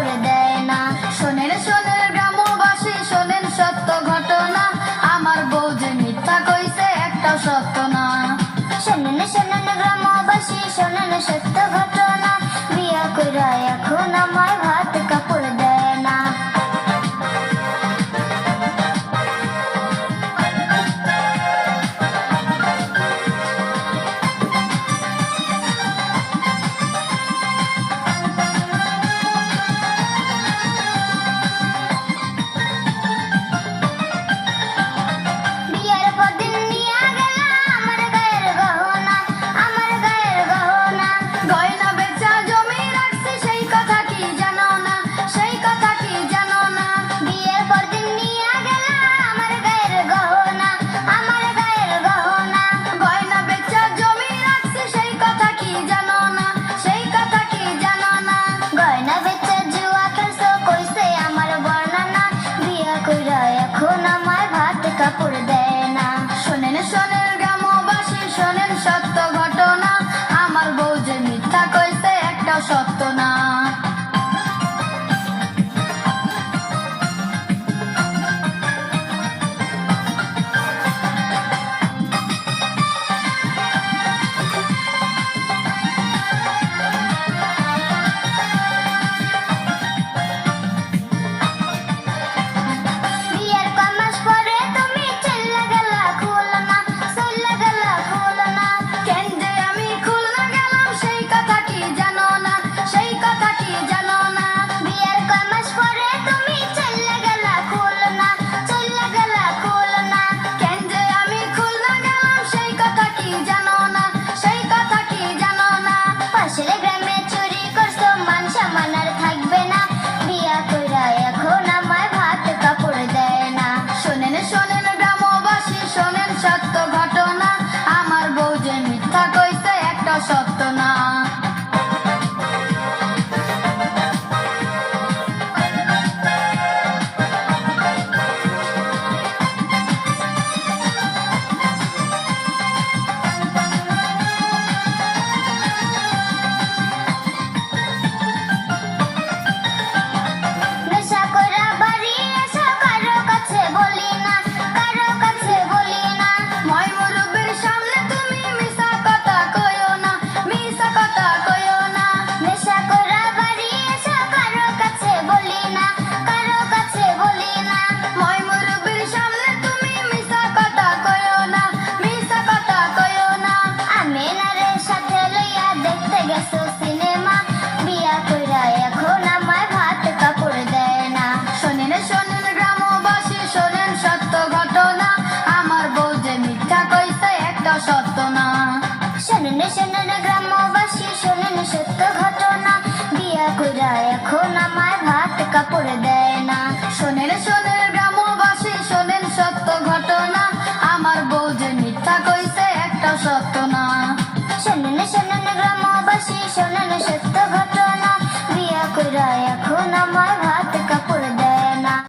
কাপড় দেয় না। শোনেন শোনেন গ্রামবাসী শোনেন সত্য ঘটনা, আমার বউ যে মিথ্যা কইছে একটাও সত্য না। শোনেন শোনেন গ্রামবাসী শোনেন সত্য ঘটনা, বিয়া কইরা এখন আমায় ভাত কাপড় দেয় না। কাপড় দেয় না। শোনেন শোনেন গ্রামবাসী শোনেন সত্য ঘটনা, আমার বউ যে মিথ্যা কইছে একটাও সত্য না। সত্য ঘটনা, আমার বউ যে মিথ্যা কইছে একটা সত্য না। সত্য না। শোনেন শোনেন গ্রামবাসী শোনেন সত্য ঘটনা, বিয়া কইরা এখন আমায় ভাত কাপড় দেয় না। শোনেন শোনেন